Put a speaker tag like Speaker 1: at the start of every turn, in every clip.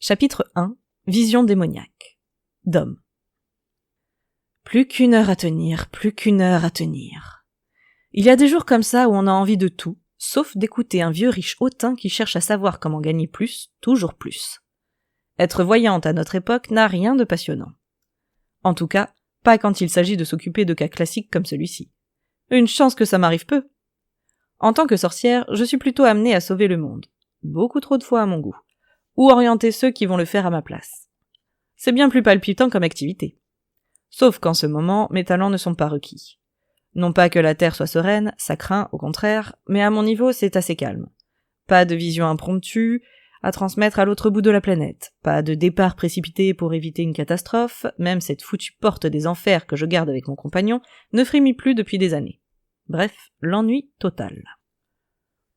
Speaker 1: Chapitre 1. Vision démoniaque. Dom. Plus qu'une heure à tenir, plus qu'une heure à tenir. Il y a des jours comme ça où on a envie de tout, sauf d'écouter un vieux riche hautain qui cherche à savoir comment gagner plus, toujours plus. Être voyante à notre époque n'a rien de passionnant. En tout cas, pas quand il s'agit de s'occuper de cas classiques comme celui-ci. Une chance que ça m'arrive peu. En tant que sorcière, je suis plutôt amenée à sauver le monde. Beaucoup trop de fois à mon goût. Ou orienter ceux qui vont le faire à ma place. C'est bien plus palpitant comme activité. Sauf qu'en ce moment, mes talents ne sont pas requis. Non pas que la Terre soit sereine, ça craint, au contraire, mais à mon niveau, c'est assez calme. Pas de vision impromptue à transmettre à l'autre bout de la planète, pas de départ précipité pour éviter une catastrophe, même cette foutue porte des enfers que je garde avec mon compagnon ne frémit plus depuis des années. Bref, l'ennui total.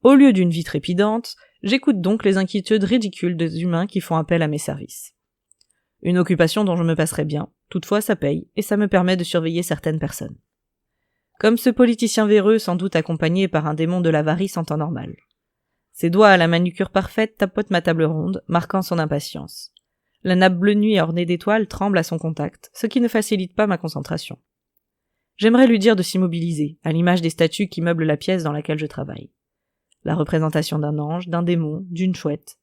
Speaker 1: Au lieu d'une vie trépidante, j'écoute donc les inquiétudes ridicules des humains qui font appel à mes services. Une occupation dont je me passerais bien, toutefois ça paye, et ça me permet de surveiller certaines personnes. Comme ce politicien véreux sans doute accompagné par un démon de l'avarice en temps normal. Ses doigts à la manucure parfaite tapotent ma table ronde, marquant son impatience. La nappe bleue nuit ornée d'étoiles tremble à son contact, ce qui ne facilite pas ma concentration. J'aimerais lui dire de s'immobiliser, à l'image des statues qui meublent la pièce dans laquelle je travaille. La représentation d'un ange, d'un démon, d'une chouette.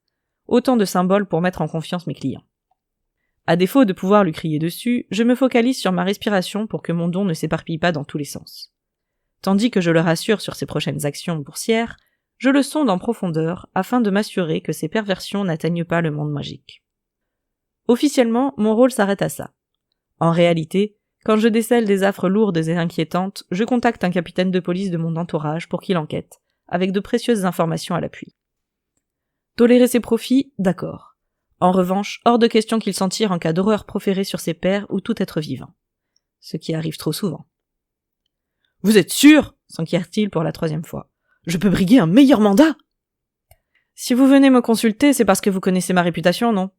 Speaker 1: Autant de symboles pour mettre en confiance mes clients. À défaut de pouvoir lui crier dessus, je me focalise sur ma respiration pour que mon don ne s'éparpille pas dans tous les sens. Tandis que je le rassure sur ses prochaines actions boursières, je le sonde en profondeur afin de m'assurer que ses perversions n'atteignent pas le monde magique. Officiellement, mon rôle s'arrête à ça. En réalité, quand je décèle des affres lourdes et inquiétantes, je contacte un capitaine de police de mon entourage pour qu'il enquête, avec de précieuses informations à l'appui. Tolérer ses profits, d'accord. En revanche, hors de question qu'il s'en tire en cas d'horreur proférée sur ses pairs ou tout être vivant. Ce qui arrive trop souvent. « Vous êtes sûr ?» s'enquiert-il pour la 3e fois. « Je peux briguer un meilleur mandat !»« Si vous venez me consulter, c'est parce que vous connaissez ma réputation, non ?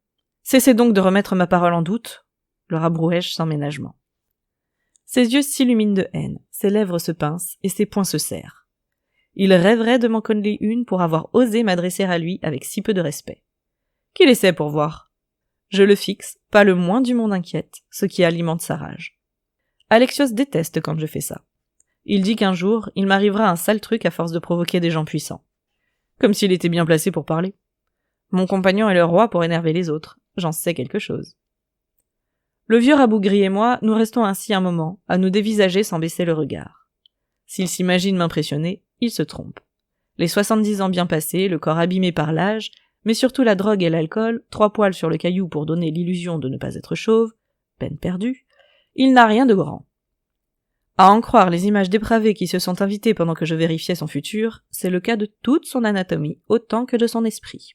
Speaker 1: Cessez donc de remettre ma parole en doute !» le rabrouai-je sans ménagement. Ses yeux s'illuminent de haine, ses lèvres se pincent et ses poings se serrent. Il rêverait de m'en coller une pour avoir osé m'adresser à lui avec si peu de respect. Qu'il essaie pour voir. Je le fixe, pas le moins du monde inquiète, ce qui alimente sa rage. Alexios déteste quand je fais ça. Il dit qu'un jour, il m'arrivera un sale truc à force de provoquer des gens puissants. Comme s'il était bien placé pour parler. Mon compagnon est le roi pour énerver les autres. J'en sais quelque chose. Le vieux rabougri et moi, nous restons ainsi un moment, à nous dévisager sans baisser le regard. S'il s'imagine m'impressionner, il se trompe. Les 70 ans bien passés, le corps abîmé par l'âge, mais surtout la drogue et l'alcool, 3 poils sur le caillou pour donner l'illusion de ne pas être chauve, peine perdue, il n'a rien de grand. À en croire les images dépravées qui se sont invitées pendant que je vérifiais son futur, c'est le cas de toute son anatomie autant que de son esprit.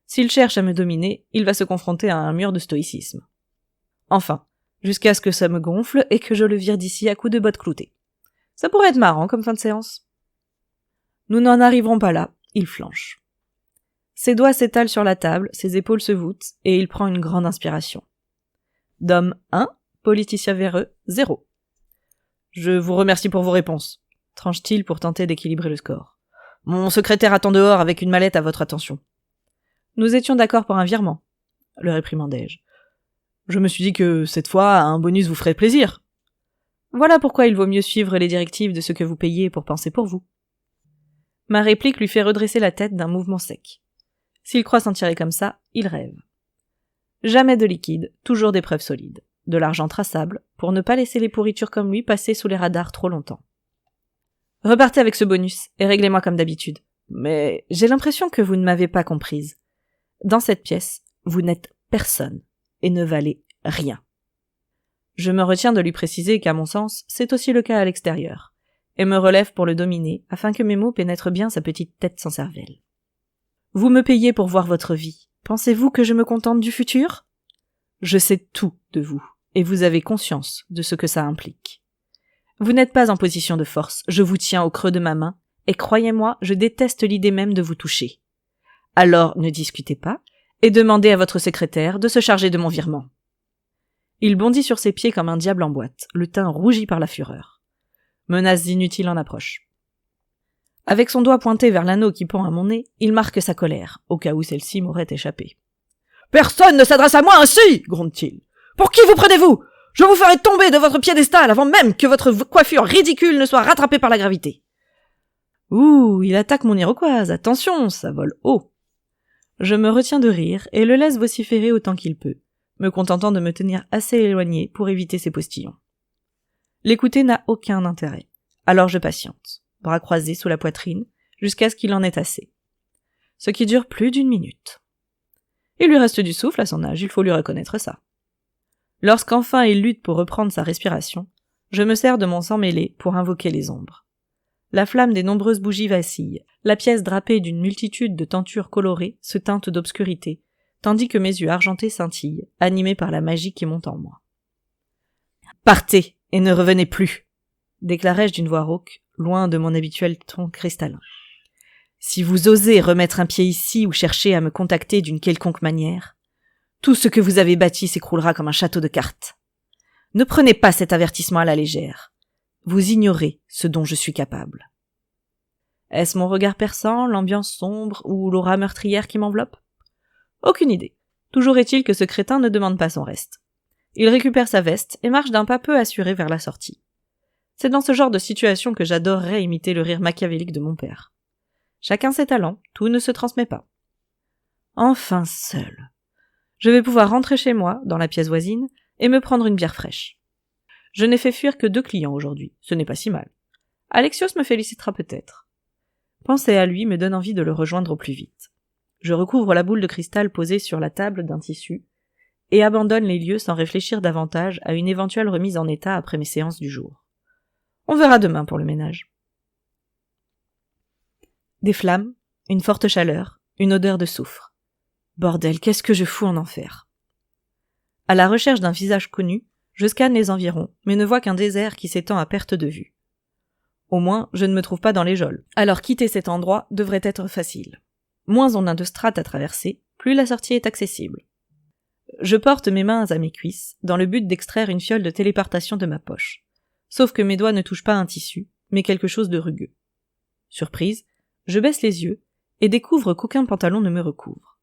Speaker 1: S'il cherche à me dominer, il va se confronter à un mur de stoïcisme. Enfin, jusqu'à ce que ça me gonfle et que je le vire d'ici à coups de bottes cloutées. Ça pourrait être marrant comme fin de séance. Nous n'en arriverons pas là, il flanche. Ses doigts s'étalent sur la table, ses épaules se voûtent, et il prend une grande inspiration. Dom 1, politicien véreux 0. Je vous remercie pour vos réponses, tranche-t-il pour tenter d'équilibrer le score. Mon secrétaire attend dehors avec une mallette à votre attention. Nous étions d'accord pour un virement, le réprimandai-je. Je me suis dit que, cette fois, un bonus vous ferait plaisir. Voilà pourquoi il vaut mieux suivre les directives de ce que vous payez pour penser pour vous. Ma réplique lui fait redresser la tête d'un mouvement sec. S'il croit s'en tirer comme ça, il rêve. Jamais de liquide, toujours des preuves solides. De l'argent traçable, pour ne pas laisser les pourritures comme lui passer sous les radars trop longtemps. Repartez avec ce bonus, et réglez-moi comme d'habitude. Mais j'ai l'impression que vous ne m'avez pas comprise. Dans cette pièce, vous n'êtes personne, et ne valez rien. Je me retiens de lui préciser qu'à mon sens, c'est aussi le cas à l'extérieur, et me relève pour le dominer, afin que mes mots pénètrent bien sa petite tête sans cervelle. Vous me payez pour voir votre vie. Pensez-vous que je me contente du futur ? Je sais tout de vous, et vous avez conscience de ce que ça implique. Vous n'êtes pas en position de force, je vous tiens au creux de ma main, et croyez-moi, je déteste l'idée même de vous toucher. Alors ne discutez pas, et demandez à votre secrétaire de se charger de mon virement. Il bondit sur ses pieds comme un diable en boîte, le teint rougi par la fureur. Menaces inutiles en approche. Avec son doigt pointé vers l'anneau qui pend à mon nez, il marque sa colère, au cas où celle-ci m'aurait échappé. Personne ne s'adresse à moi ainsi, gronde-t-il. Pour qui vous prenez-vous? Je vous ferai tomber de votre piédestal avant même que votre coiffure ridicule ne soit rattrapée par la gravité. Ouh, il attaque mon iroquoise, attention, ça vole haut. Je me retiens de rire et le laisse vociférer autant qu'il peut, me contentant de me tenir assez éloigné pour éviter ses postillons. L'écouter n'a aucun intérêt, alors je patiente, bras croisés sous la poitrine, jusqu'à ce qu'il en ait assez. Ce qui dure plus d'1 minute. Il lui reste du souffle à son âge, il faut lui reconnaître ça. Lorsqu'enfin il lutte pour reprendre sa respiration, je me sers de mon sang mêlé pour invoquer les ombres. La flamme des nombreuses bougies vacille, la pièce drapée d'une multitude de tentures colorées se teinte d'obscurité, tandis que mes yeux argentés scintillent, animés par la magie qui monte en moi. « Partez, et ne revenez plus !» déclarai-je d'une voix rauque, loin de mon habituel ton cristallin. « Si vous osez remettre un pied ici ou chercher à me contacter d'une quelconque manière, tout ce que vous avez bâti s'écroulera comme un château de cartes. Ne prenez pas cet avertissement à la légère. Vous ignorez ce dont je suis capable. » Est-ce mon regard perçant, l'ambiance sombre ou l'aura meurtrière qui m'enveloppe? Aucune idée. Toujours est-il que ce crétin ne demande pas son reste. Il récupère sa veste et marche d'un pas peu assuré vers la sortie. C'est dans ce genre de situation que j'adorerais imiter le rire machiavélique de mon père. Chacun ses talents, tout ne se transmet pas. Enfin seul. Je vais pouvoir rentrer chez moi, dans la pièce voisine, et me prendre une bière fraîche. Je n'ai fait fuir que 2 clients aujourd'hui, ce n'est pas si mal. Alexios me félicitera peut-être. Penser à lui me donne envie de le rejoindre au plus vite. Je recouvre la boule de cristal posée sur la table d'un tissu, et abandonne les lieux sans réfléchir davantage à une éventuelle remise en état après mes séances du jour. On verra demain pour le ménage. Des flammes, une forte chaleur, une odeur de soufre. Bordel, qu'est-ce que je fous en enfer? À la recherche d'un visage connu, je scanne les environs, mais ne vois qu'un désert qui s'étend à perte de vue. Au moins, je ne me trouve pas dans les geôles, alors quitter cet endroit devrait être facile. Moins on a de strates à traverser, plus la sortie est accessible. Je porte mes mains à mes cuisses, dans le but d'extraire une fiole de téléportation de ma poche. Sauf que mes doigts ne touchent pas un tissu, mais quelque chose de rugueux. Surprise, je baisse les yeux, et découvre qu'aucun pantalon ne me recouvre.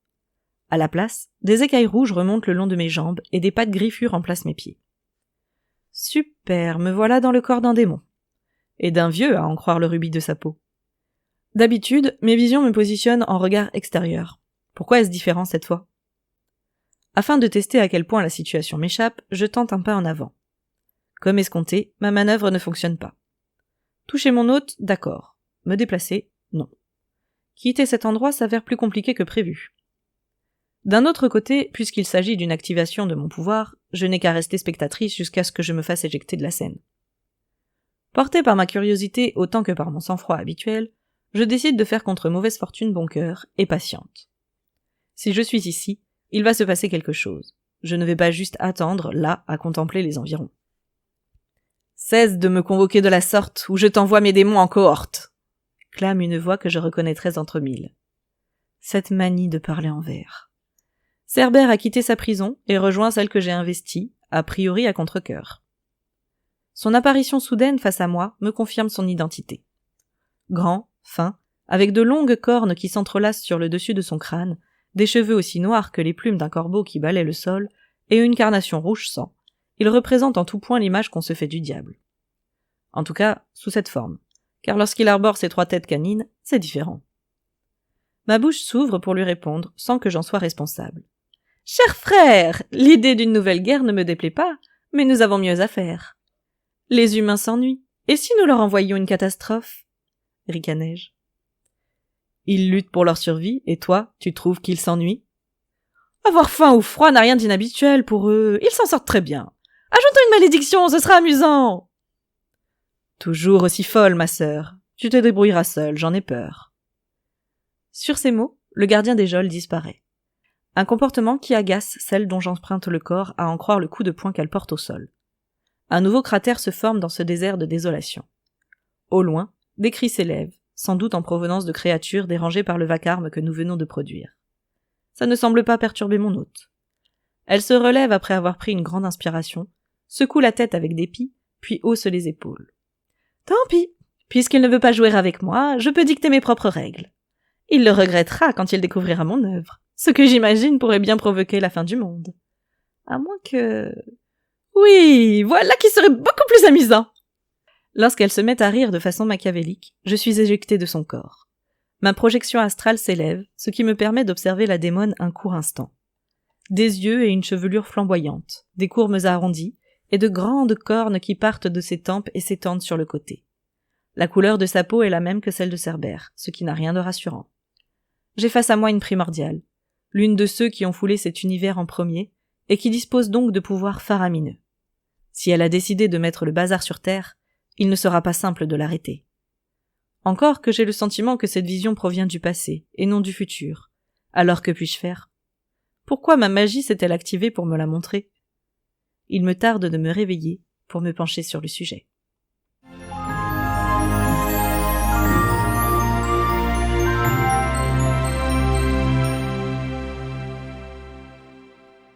Speaker 1: À la place, des écailles rouges remontent le long de mes jambes, et des pattes griffues remplacent mes pieds. Super, me voilà dans le corps d'un démon. Et d'un vieux, à en croire le rubis de sa peau. D'habitude, mes visions me positionnent en regard extérieur. Pourquoi est-ce différent cette fois? Afin de tester à quel point la situation m'échappe, je tente un pas en avant. Comme escompté, ma manœuvre ne fonctionne pas. Toucher mon hôte, d'accord. Me déplacer, non. Quitter cet endroit s'avère plus compliqué que prévu. D'un autre côté, puisqu'il s'agit d'une activation de mon pouvoir, je n'ai qu'à rester spectatrice jusqu'à ce que je me fasse éjecter de la scène. Portée par ma curiosité autant que par mon sang-froid habituel, je décide de faire contre mauvaise fortune bon cœur et patiente. Si je suis ici, il va se passer quelque chose. Je ne vais pas juste attendre, là, à contempler les environs. Cesse de me convoquer de la sorte, ou je t'envoie mes démons en cohorte, clame une voix que je reconnaîtrais entre mille. Cette manie de parler en vers. Cerbère a quitté sa prison et rejoint celle que j'ai investie, a priori à contre-cœur. Son apparition soudaine face à moi me confirme son identité. Grand, fin, avec de longues cornes qui s'entrelacent sur le dessus de son crâne, des cheveux aussi noirs que les plumes d'un corbeau qui balaie le sol, et une carnation rouge sang, il représente en tout point l'image qu'on se fait du diable. En tout cas, sous cette forme, car lorsqu'il arbore ses 3 têtes canines, c'est différent. Ma bouche s'ouvre pour lui répondre, sans que j'en sois responsable. « Cher frère, l'idée d'une nouvelle guerre ne me déplaît pas, mais nous avons mieux à faire. Les humains s'ennuient, et si nous leur envoyions une catastrophe ?» ricanai-je. Ils luttent pour leur survie, et toi, tu trouves qu'ils s'ennuient? Avoir faim ou froid n'a rien d'inhabituel pour eux, ils s'en sortent très bien. Ajoutons une malédiction, ce sera amusant. Toujours aussi folle, ma sœur. Tu te débrouilleras seule, j'en ai peur. Sur ces mots, le gardien des geôles disparaît. Un comportement qui agace celle dont j'emprunte le corps à en croire le coup de poing qu'elle porte au sol. Un nouveau cratère se forme dans ce désert de désolation. Au loin, des cris s'élèvent, sans doute en provenance de créatures dérangées par le vacarme que nous venons de produire. Ça ne semble pas perturber mon hôte. Elle se relève après avoir pris une grande inspiration, secoue la tête avec dépit, puis hausse les épaules. Tant pis, puisqu'il ne veut pas jouer avec moi, je peux dicter mes propres règles. Il le regrettera quand il découvrira mon œuvre. Ce que j'imagine pourrait bien provoquer la fin du monde. À moins que... Oui, voilà qui serait beaucoup plus amusant. Lorsqu'elle se met à rire de façon machiavélique, je suis éjecté de son corps. Ma projection astrale s'élève, ce qui me permet d'observer la démone un court instant. Des yeux et une chevelure flamboyante, des courbes arrondies, et de grandes cornes qui partent de ses tempes et s'étendent sur le côté. La couleur de sa peau est la même que celle de Cerbère, ce qui n'a rien de rassurant. J'ai face à moi une primordiale, l'une de ceux qui ont foulé cet univers en premier, et qui dispose donc de pouvoirs faramineux. Si elle a décidé de mettre le bazar sur Terre, il ne sera pas simple de l'arrêter. Encore que j'ai le sentiment que cette vision provient du passé, et non du futur. Alors que puis-je faire? Pourquoi ma magie s'est-elle activée pour me la montrer? Il me tarde de me réveiller pour me pencher sur le sujet.